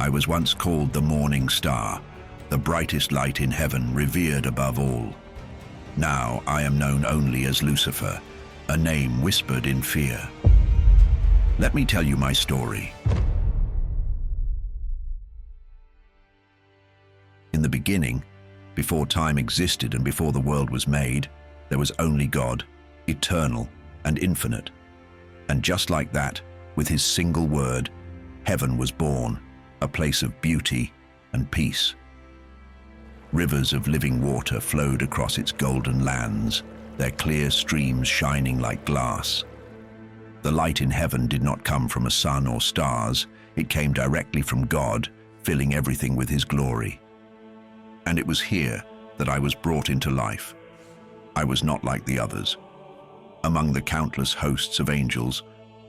I was once called the morning star, the brightest light in heaven, revered above all. Now I am known only as Lucifer, a name whispered in fear. Let me tell you my story. In the beginning, before time existed and before the world was made, there was only God, eternal and infinite. And just like that, with his single word, heaven was born, a place of beauty and peace. Rivers of living water flowed across its golden lands, their clear streams shining like glass. The light in heaven did not come from a sun or stars, it came directly from God, filling everything with his glory. And it was here that I was brought into life. I was not like the others. Among the countless hosts of angels,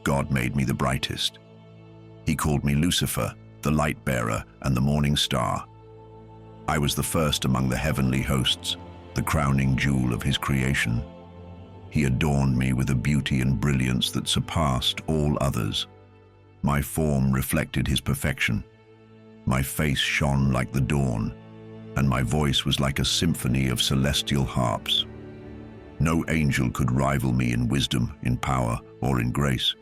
God made me the brightest. He called me Lucifer, the light bearer and the morning star. I was the first among the heavenly hosts, the crowning jewel of his creation. He adorned me with a beauty and brilliance that surpassed all others. My form reflected his perfection. My face shone like the dawn, and my voice was like a symphony of celestial harps. No angel could rival me in wisdom, in power, or in grace.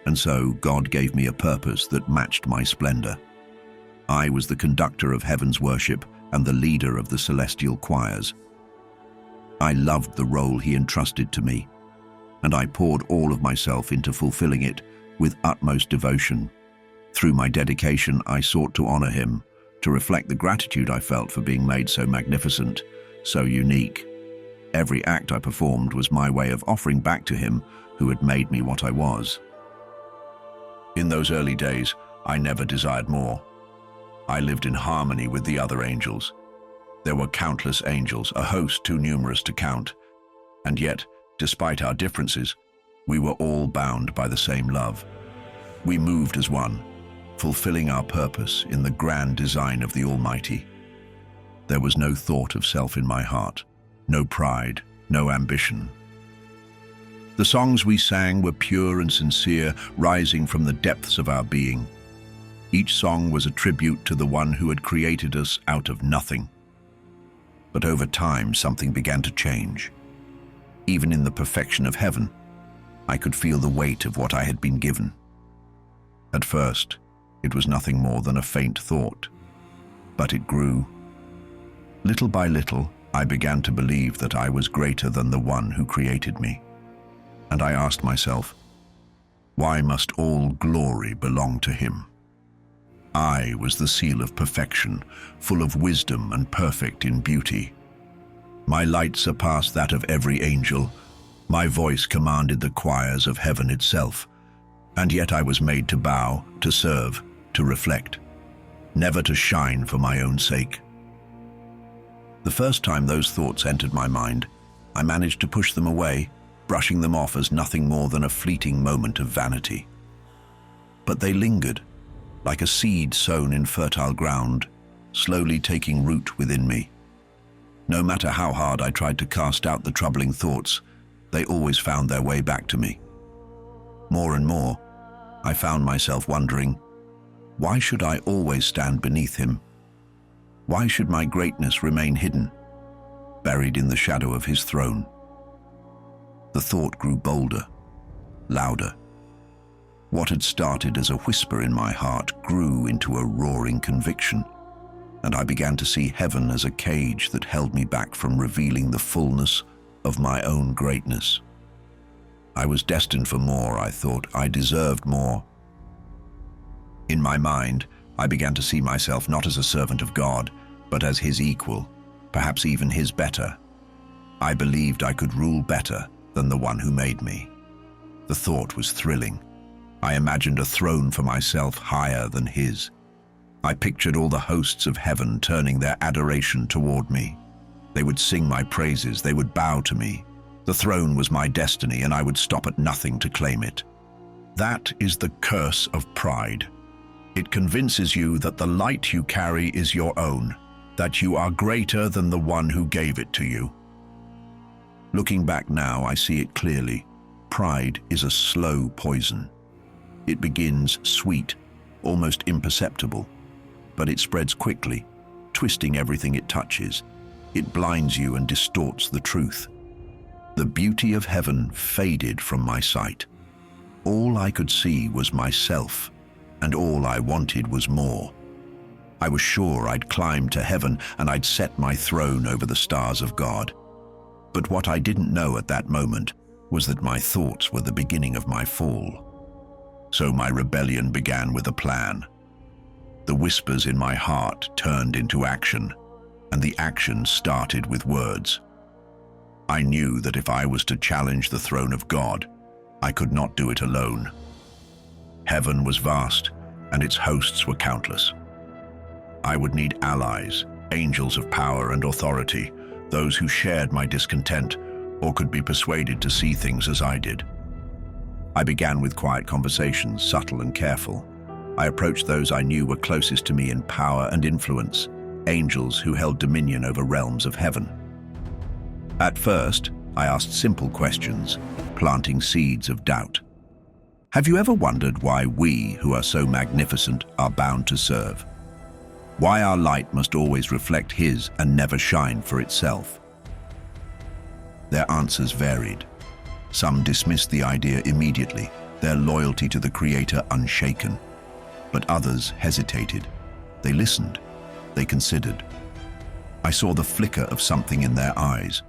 And so God gave me a purpose that matched my splendor. I was the conductor of heaven's worship and the leader of the celestial choirs. I loved the role he entrusted to me, and I poured all of myself into fulfilling it with utmost devotion. Through my dedication, I sought to honor him, to reflect the gratitude I felt for being made so magnificent, so unique. Every act I performed was my way of offering back to him who had made me what I was. In those early days, I never desired more. I lived in harmony with the other angels. There were countless angels, a host too numerous to count. And yet, despite our differences, we were all bound by the same love. We moved as one, fulfilling our purpose in the grand design of the Almighty. There was no thought of self in my heart, no pride, no ambition. The songs we sang were pure and sincere, rising from the depths of our being. Each song was a tribute to the one who had created us out of nothing. But over time, something began to change. Even in the perfection of heaven, I could feel the weight of what I had been given. At first, it was nothing more than a faint thought, but it grew. Little by little, I began to believe that I was greater than the one who created me. And I asked myself, why must all glory belong to him? I was the seal of perfection, full of wisdom and perfect in beauty. My light surpassed that of every angel. My voice commanded the choirs of heaven itself. And yet I was made to bow, to serve, to reflect, never to shine for my own sake. The first time those thoughts entered my mind, I managed to push them away, brushing them off as nothing more than a fleeting moment of vanity. But they lingered, like a seed sown in fertile ground, slowly taking root within me. No matter how hard I tried to cast out the troubling thoughts, they always found their way back to me. More and more, I found myself wondering, why should I always stand beneath him? Why should my greatness remain hidden, buried in the shadow of his throne? The thought grew bolder, louder. What had started as a whisper in my heart grew into a roaring conviction, and I began to see heaven as a cage that held me back from revealing the fullness of my own greatness. I was destined for more, I thought. I deserved more. In my mind, I began to see myself not as a servant of God, but as his equal, perhaps even his better. I believed I could rule better than the one who made me. The thought was thrilling. I imagined a throne for myself higher than his. I pictured all the hosts of heaven turning their adoration toward me. They would sing my praises, they would bow to me. The throne was my destiny, and I would stop at nothing to claim it. That is the curse of pride. It convinces you that the light you carry is your own, that you are greater than the one who gave it to you. Looking back now, I see it clearly. Pride is a slow poison. It begins sweet, almost imperceptible. But it spreads quickly, twisting everything it touches. It blinds you and distorts the truth. The beauty of heaven faded from my sight. All I could see was myself, and all I wanted was more. I was sure I'd climbed to heaven and I'd set my throne over the stars of God. But what I didn't know at that moment was that my thoughts were the beginning of my fall. So my rebellion began with a plan. The whispers in my heart turned into action, and the action started with words. I knew that if I was to challenge the throne of God, I could not do it alone. Heaven was vast, and its hosts were countless. I would need allies, angels of power and authority, those who shared my discontent or could be persuaded to see things as I did. I began with quiet conversations, subtle and careful. I approached those I knew were closest to me in power and influence, angels who held dominion over realms of heaven. At first, I asked simple questions, planting seeds of doubt. Have you ever wondered why we, who are so magnificent, are bound to serve? Why our light must always reflect His and never shine for itself? Their answers varied. Some dismissed the idea immediately, their loyalty to the Creator unshaken. But others hesitated. They listened. They considered. I saw the flicker of something in their eyes,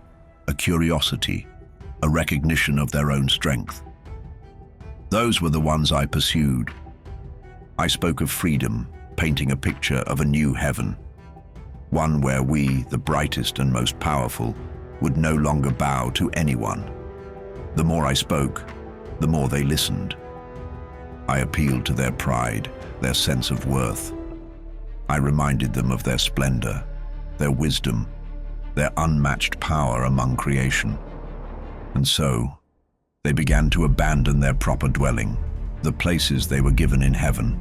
a curiosity, a recognition of their own strength. Those were the ones I pursued. I spoke of freedom, painting a picture of a new heaven, one where we, the brightest and most powerful, would no longer bow to anyone. The more I spoke, the more they listened. I appealed to their pride, their sense of worth. I reminded them of their splendor, their wisdom, their unmatched power among creation. And so, they began to abandon their proper dwelling, the places they were given in heaven,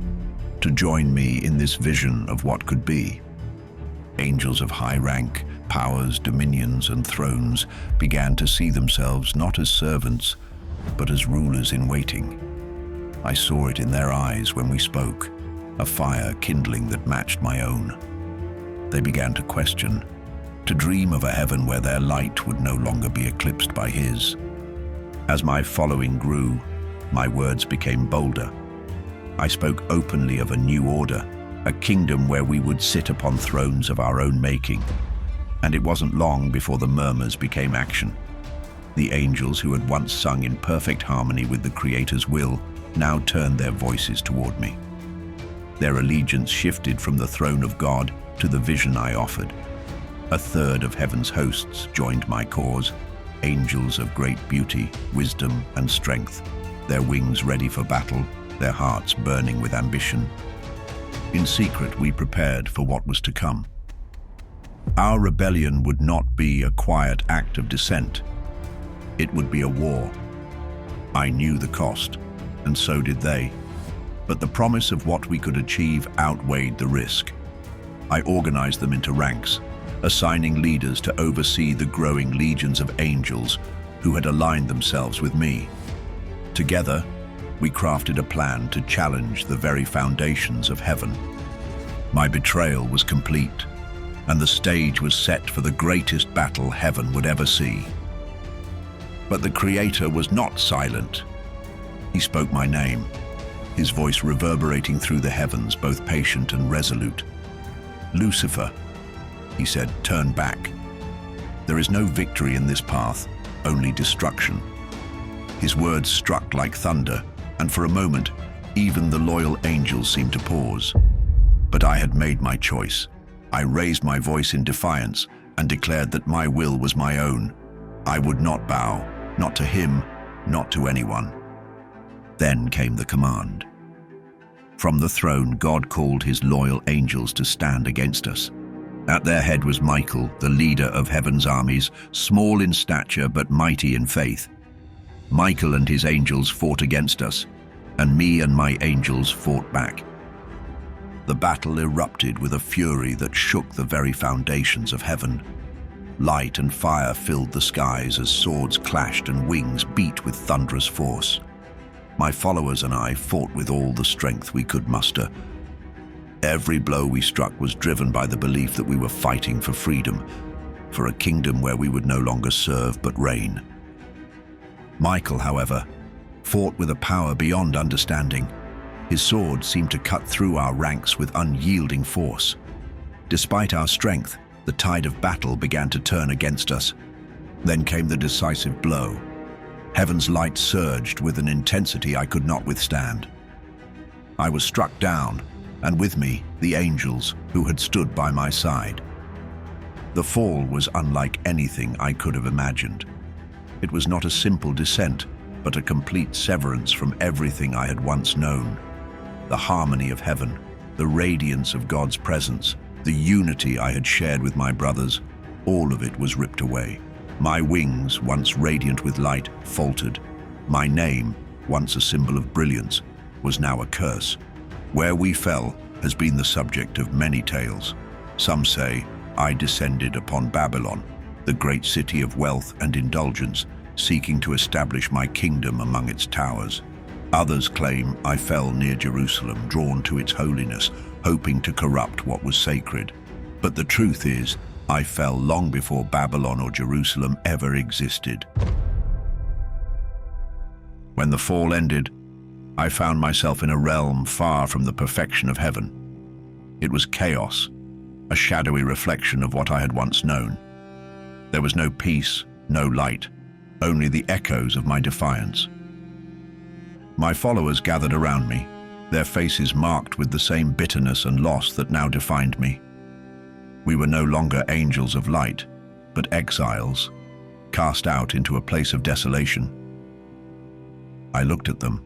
to join me in this vision of what could be. Angels of high rank, powers, dominions, and thrones began to see themselves not as servants, but as rulers in waiting. I saw it in their eyes when we spoke, a fire kindling that matched my own. They began to question, to dream of a heaven where their light would no longer be eclipsed by His. As my following grew, my words became bolder. I spoke openly of a new order, a kingdom where we would sit upon thrones of our own making. And it wasn't long before the murmurs became action. The angels who had once sung in perfect harmony with the Creator's will now turned their voices toward me. Their allegiance shifted from the throne of God to the vision I offered. A third of heaven's hosts joined my cause, angels of great beauty, wisdom, and strength, their wings ready for battle, their hearts burning with ambition. In secret, we prepared for what was to come. Our rebellion would not be a quiet act of dissent. It would be a war. I knew the cost, and so did they. But the promise of what we could achieve outweighed the risk. I organized them into ranks, assigning leaders to oversee the growing legions of angels who had aligned themselves with me. Together, we crafted a plan to challenge the very foundations of heaven. My betrayal was complete, and the stage was set for the greatest battle heaven would ever see. But the Creator was not silent. He spoke my name, His voice reverberating through the heavens, both patient and resolute. "Lucifer," He said, "turn back. There is no victory in this path, only destruction." His words struck like thunder, and for a moment, even the loyal angels seemed to pause. But I had made my choice. I raised my voice in defiance and declared that my will was my own. I would not bow, not to Him, not to anyone. Then came the command. From the throne, God called His loyal angels to stand against us. At their head was Michael, the leader of heaven's armies, small in stature but mighty in faith. Michael and his angels fought against us, and me and my angels fought back. The battle erupted with a fury that shook the very foundations of heaven. Light and fire filled the skies as swords clashed and wings beat with thunderous force. My followers and I fought with all the strength we could muster. Every blow we struck was driven by the belief that we were fighting for freedom, for a kingdom where we would no longer serve but reign. Michael, however, fought with a power beyond understanding. His sword seemed to cut through our ranks with unyielding force. Despite our strength, the tide of battle began to turn against us. Then came the decisive blow. Heaven's light surged with an intensity I could not withstand. I was struck down, and with me, the angels who had stood by my side. The fall was unlike anything I could have imagined. It was not a simple descent, but a complete severance from everything I had once known. The harmony of heaven, the radiance of God's presence, the unity I had shared with my brothers, all of it was ripped away. My wings, once radiant with light, faltered. My name, once a symbol of brilliance, was now a curse. Where we fell has been the subject of many tales. Some say I descended upon Babylon, the great city of wealth and indulgence, seeking to establish my kingdom among its towers. Others claim I fell near Jerusalem, drawn to its holiness, hoping to corrupt what was sacred. But the truth is, I fell long before Babylon or Jerusalem ever existed. When the fall ended, I found myself in a realm far from the perfection of heaven. It was chaos, a shadowy reflection of what I had once known. There was no peace, no light, only the echoes of my defiance. My followers gathered around me, their faces marked with the same bitterness and loss that now defined me. We were no longer angels of light, but exiles, cast out into a place of desolation. I looked at them,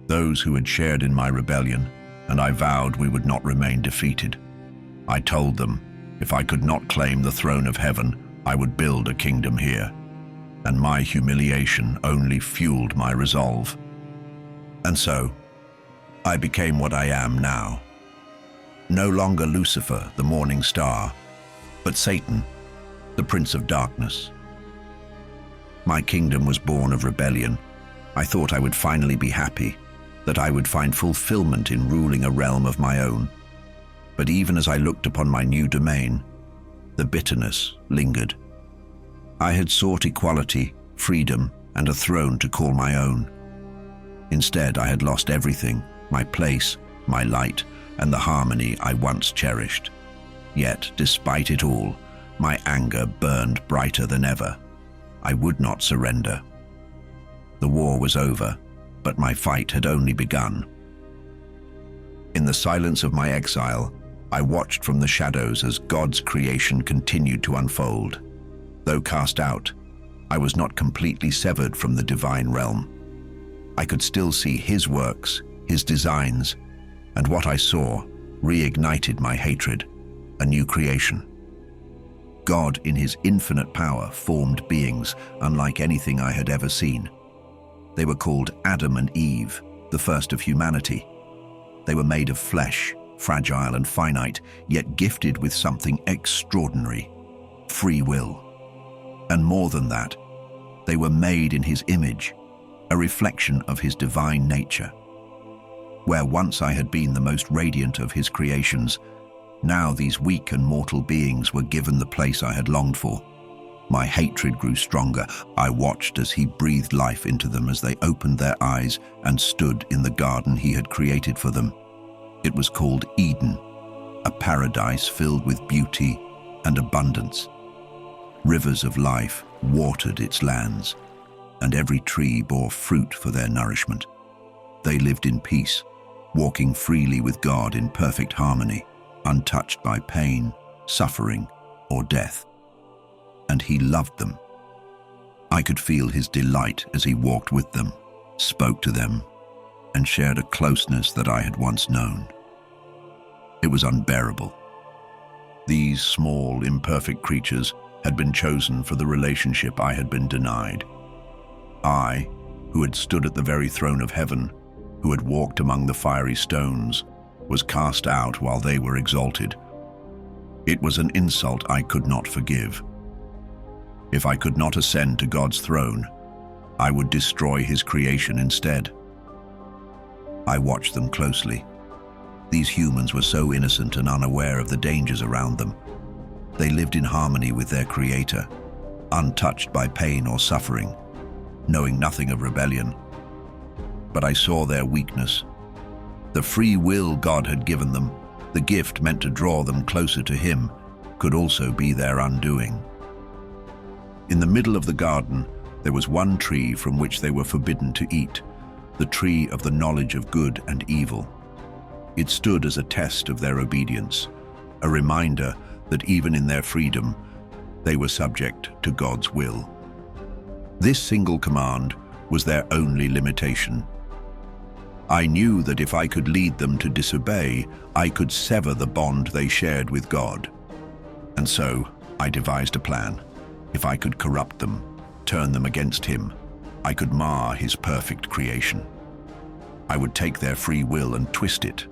those who had shared in my rebellion, and I vowed we would not remain defeated. I told them, if I could not claim the throne of heaven, I would build a kingdom here, and my humiliation only fueled my resolve. And so, I became what I am now. No longer Lucifer, the morning star, but Satan, the prince of darkness. My kingdom was born of rebellion. I thought I would finally be happy, that I would find fulfillment in ruling a realm of my own. But even as I looked upon my new domain, the bitterness lingered. I had sought equality, freedom, and a throne to call my own. Instead, I had lost everything, my place, my light, and the harmony I once cherished. Yet, despite it all, my anger burned brighter than ever. I would not surrender. The war was over, but my fight had only begun. In the silence of my exile, I watched from the shadows as God's creation continued to unfold. Though cast out, I was not completely severed from the divine realm. I could still see His works, His designs, and what I saw reignited my hatred, a new creation. God, in His infinite power, formed beings unlike anything I had ever seen. They were called Adam and Eve, the first of humanity. They were made of flesh, fragile and finite, yet gifted with something extraordinary, free will. And more than that, they were made in His image, a reflection of His divine nature. Where once I had been the most radiant of His creations, now these weak and mortal beings were given the place I had longed for. My hatred grew stronger. I watched as He breathed life into them as they opened their eyes and stood in the garden He had created for them. It was called Eden, a paradise filled with beauty and abundance. Rivers of life watered its lands, and every tree bore fruit for their nourishment. They lived in peace, walking freely with God in perfect harmony, untouched by pain, suffering, or death. And He loved them. I could feel His delight as He walked with them, spoke to them, and shared a closeness that I had once known. It was unbearable. These small, imperfect creatures had been chosen for the relationship I had been denied. I, who had stood at the very throne of heaven, who had walked among the fiery stones, was cast out while they were exalted. It was an insult I could not forgive. If I could not ascend to God's throne, I would destroy His creation instead. I watched them closely. These humans were so innocent and unaware of the dangers around them. They lived in harmony with their Creator, untouched by pain or suffering, knowing nothing of rebellion. But I saw their weakness. The free will God had given them, the gift meant to draw them closer to Him, could also be their undoing. In the middle of the garden, there was one tree from which they were forbidden to eat, the tree of the knowledge of good and evil. It stood as a test of their obedience, a reminder that even in their freedom, they were subject to God's will. This single command was their only limitation. I knew that if I could lead them to disobey, I could sever the bond they shared with God. And so I devised a plan. If I could corrupt them, turn them against Him, I could mar His perfect creation. I would take their free will and twist it,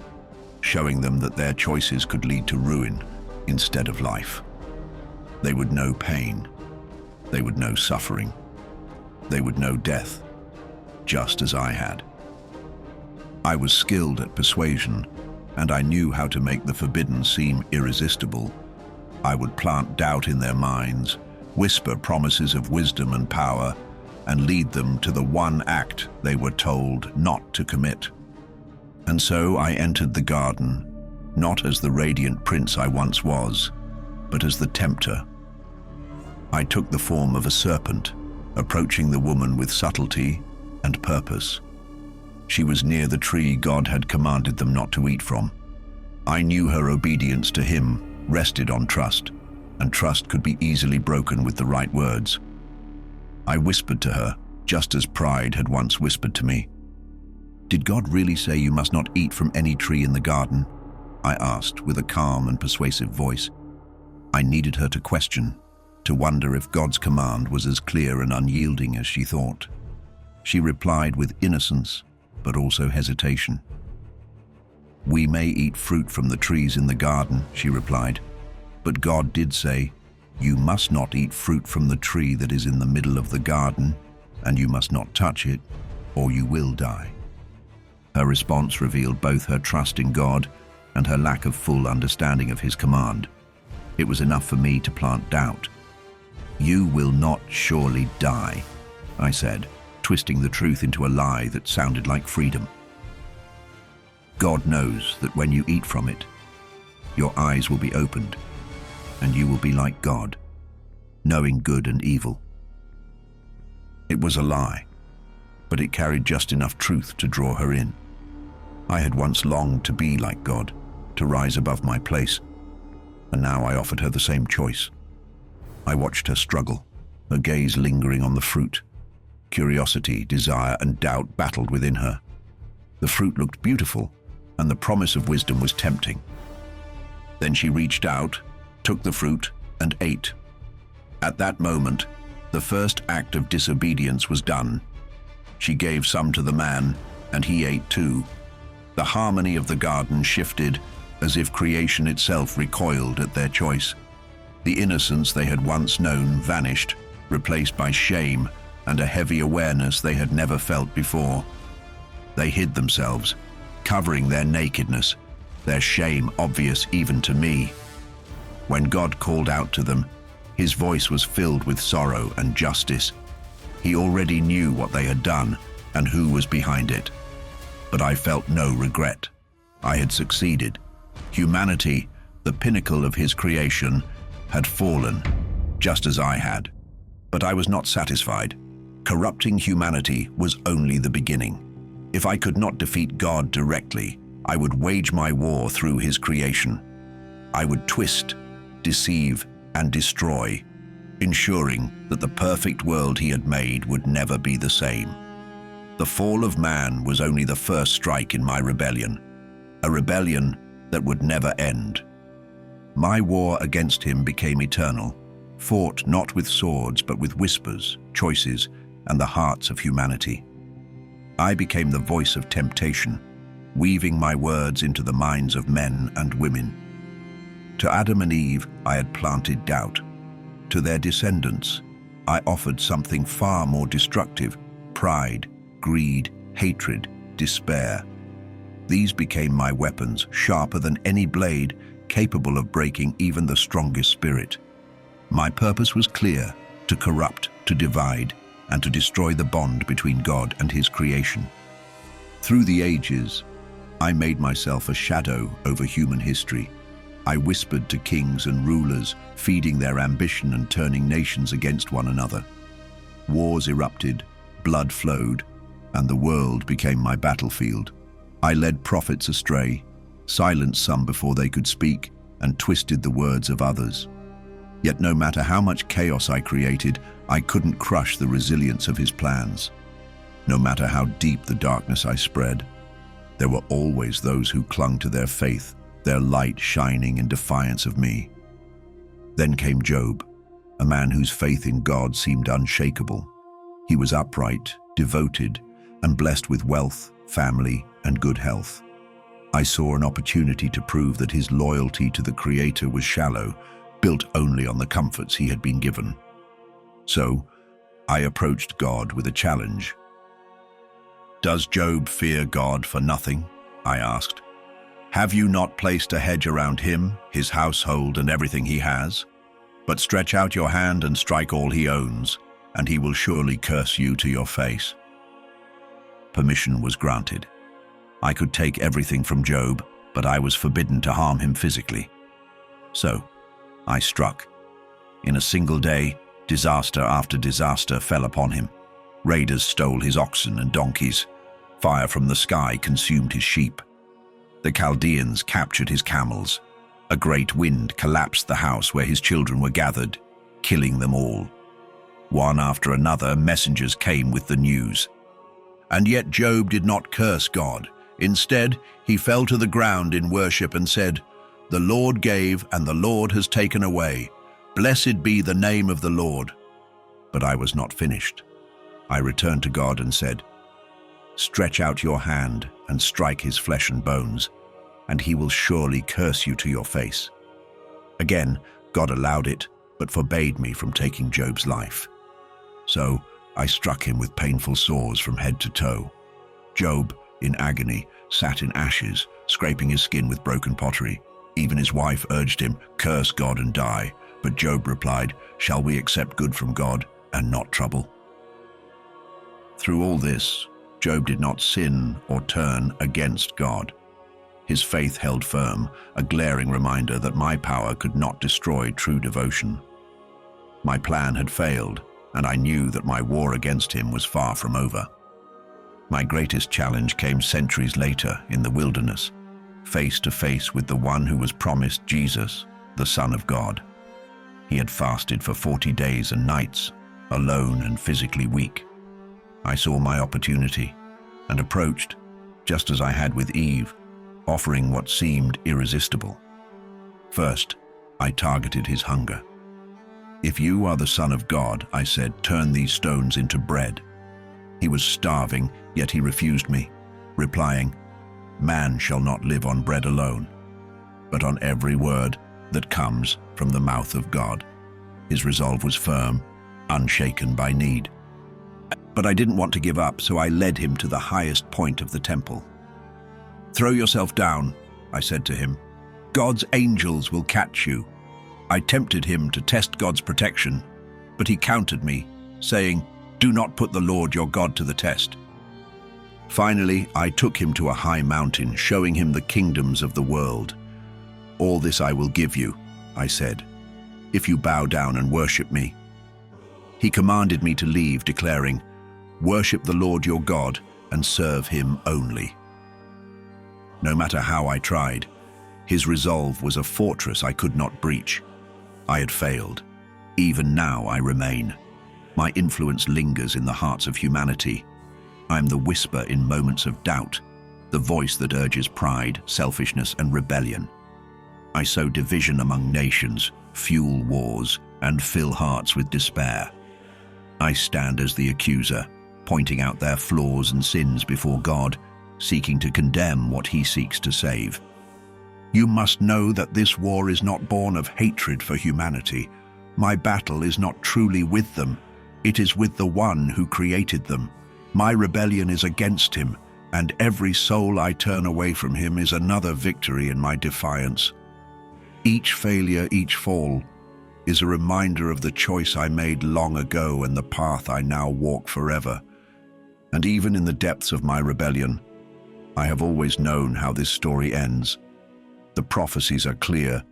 showing them that their choices could lead to ruin instead of life. They would know pain. They would know suffering. They would know death, just as I had. I was skilled at persuasion, and I knew how to make the forbidden seem irresistible. I would plant doubt in their minds, whisper promises of wisdom and power, and lead them to the one act they were told not to commit. And so I entered the garden, not as the radiant prince I once was, but as the tempter. I took the form of a serpent, approaching the woman with subtlety and purpose. She was near the tree God had commanded them not to eat from. I knew her obedience to Him rested on trust, and trust could be easily broken with the right words. I whispered to her, just as pride had once whispered to me. "Did God really say you must not eat from any tree in the garden?" I asked with a calm and persuasive voice. I needed her to question, to wonder if God's command was as clear and unyielding as she thought. She replied with innocence, but also hesitation. "We may eat fruit from the trees in the garden," she replied, "but God did say, 'You must not eat fruit from the tree that is in the middle of the garden, and you must not touch it, or you will die.'" Her response revealed both her trust in God and her lack of full understanding of His command. It was enough for me to plant doubt. "You will not surely die," I said, twisting the truth into a lie that sounded like freedom. "God knows that when you eat from it, your eyes will be opened, and you will be like God, knowing good and evil." It was a lie, but it carried just enough truth to draw her in. I had once longed to be like God, to rise above my place, and now I offered her the same choice. I watched her struggle, her gaze lingering on the fruit. Curiosity, desire, and doubt battled within her. The fruit looked beautiful, and the promise of wisdom was tempting. Then she reached out, took the fruit, and ate. At that moment, the first act of disobedience was done. She gave some to the man, and he ate too. The harmony of the garden shifted, as if creation itself recoiled at their choice. The innocence they had once known vanished, replaced by shame and a heavy awareness they had never felt before. They hid themselves, covering their nakedness, their shame obvious even to me. When God called out to them, His voice was filled with sorrow and justice. He already knew what they had done and who was behind it. But I felt no regret. I had succeeded. Humanity, the pinnacle of His creation, had fallen, just as I had. But I was not satisfied. Corrupting humanity was only the beginning. If I could not defeat God directly, I would wage my war through His creation. I would twist, deceive, and destroy, ensuring that the perfect world He had made would never be the same. The fall of man was only the first strike in my rebellion, a rebellion that would never end. My war against Him became eternal, fought not with swords but with whispers, choices, and the hearts of humanity. I became the voice of temptation, weaving my words into the minds of men and women. To Adam and Eve, I had planted doubt. To their descendants, I offered something far more destructive: pride, greed, hatred, despair. These became my weapons, sharper than any blade, capable of breaking even the strongest spirit. My purpose was clear: to corrupt, to divide, and to destroy the bond between God and his creation. Through the ages, I made myself a shadow over human history. I whispered to kings and rulers, feeding their ambition and turning nations against one another. Wars erupted, blood flowed, and the world became my battlefield. I led prophets astray, silenced some before they could speak, and twisted the words of others. Yet no matter how much chaos I created, I couldn't crush the resilience of his plans. No matter how deep the darkness I spread, there were always those who clung to their faith, their light shining in defiance of me. Then came Job, a man whose faith in God seemed unshakable. He was upright, devoted, and blessed with wealth, family, and good health. I saw an opportunity to prove that his loyalty to the Creator was shallow, built only on the comforts he had been given. So, I approached God with a challenge. "Does Job fear God for nothing?" I asked. "Have you not placed a hedge around him, his household, and everything he has? But stretch out your hand and strike all he owns, and he will surely curse you to your face." Permission was granted. I could take everything from Job, but I was forbidden to harm him physically. So, I struck. In a single day, disaster after disaster fell upon him. Raiders stole his oxen and donkeys. Fire from the sky consumed his sheep. The Chaldeans captured his camels. A great wind collapsed the house where his children were gathered, killing them all. One after another, messengers came with the news. And yet Job did not curse God. Instead, he fell to the ground in worship and said, "The Lord gave, and the Lord has taken away. Blessed be the name of the Lord." But I was not finished. I returned to God and said, "Stretch out your hand and strike his flesh and bones, and he will surely curse you to your face." Again, God allowed it, but forbade me from taking Job's life. So I struck him with painful sores from head to toe. Job, in agony, sat in ashes, scraping his skin with broken pottery. Even his wife urged him, "Curse God and die." But Job replied, "Shall we accept good from God and not trouble?" Through all this, Job did not sin or turn against God. His faith held firm, a glaring reminder that my power could not destroy true devotion. My plan had failed, and I knew that my war against him was far from over. My greatest challenge came centuries later in the wilderness, face to face with the one who was promised, Jesus, the Son of God. He had fasted for 40 days and nights, alone and physically weak. I saw my opportunity and approached, just as I had with Eve, offering what seemed irresistible. First, I targeted his hunger. "If you are the Son of God," I said, "turn these stones into bread." He was starving, yet he refused me, replying, "Man shall not live on bread alone, but on every word that comes from the mouth of God." His resolve was firm, unshaken by need. But I didn't want to give up, so I led him to the highest point of the temple. "Throw yourself down," I said to him. "God's angels will catch you." I tempted him to test God's protection, but he countered me, saying, "Do not put the Lord your God to the test." Finally, I took him to a high mountain, showing him the kingdoms of the world. "All this I will give you," I said, "if you bow down and worship me." He commanded me to leave, declaring, "Worship the Lord your God and serve him only." No matter how I tried, his resolve was a fortress I could not breach. I had failed. Even now I remain. My influence lingers in the hearts of humanity. I am the whisper in moments of doubt, the voice that urges pride, selfishness, and rebellion. I sow division among nations, fuel wars, and fill hearts with despair. I stand as the accuser, pointing out their flaws and sins before God, seeking to condemn what he seeks to save. You must know that this war is not born of hatred for humanity. My battle is not truly with them. It is with the one who created them. My rebellion is against him, And every soul I turn away from him is another victory in my defiance. Each failure, each fall, is a reminder of the choice I made long ago and the path I now walk forever. And even in the depths of my rebellion, I have always known how this story ends. The prophecies are clear,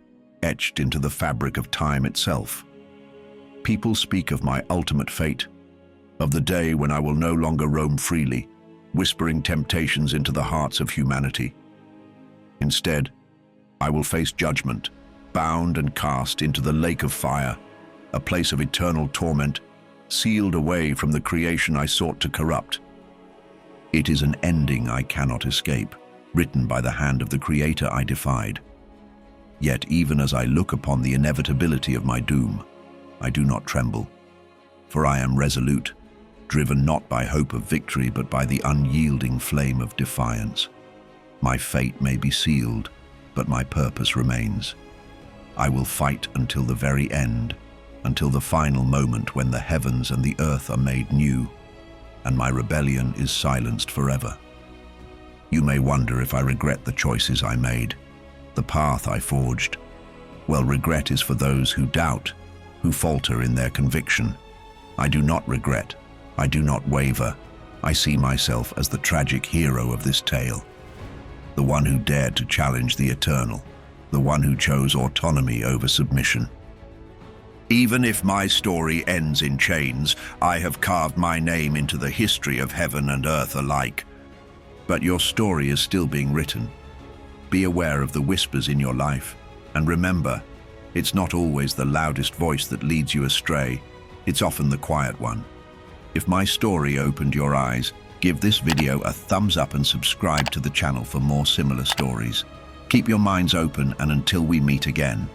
etched into the fabric of time itself. People speak of my ultimate fate, of the day when I will no longer roam freely, whispering temptations into the hearts of humanity. Instead, I will face judgment, bound and cast into the lake of fire, a place of eternal torment, sealed away from the creation I sought to corrupt. It is an ending I cannot escape, written by the hand of the Creator I defied. Yet even as I look upon the inevitability of my doom, I do not tremble, for I am resolute, driven not by hope of victory but by the unyielding flame of defiance. My fate may be sealed, but my purpose remains. I will fight until the very end, until the final moment when the heavens and the earth are made new, and my rebellion is silenced forever. You may wonder if I regret the choices I made, the path I forged. Well, regret is for those who doubt, who falter in their conviction. I do not regret. I do not waver. I see myself as the tragic hero of this tale, the one who dared to challenge the eternal, the one who chose autonomy over submission. Even if my story ends in chains, I have carved my name into the history of heaven and earth alike. But your story is still being written. Be aware of the whispers in your life, and remember, it's not always the loudest voice that leads you astray. It's often the quiet one. If my story opened your eyes, give this video a thumbs up and subscribe to the channel for more similar stories. Keep your minds open, and until we meet again,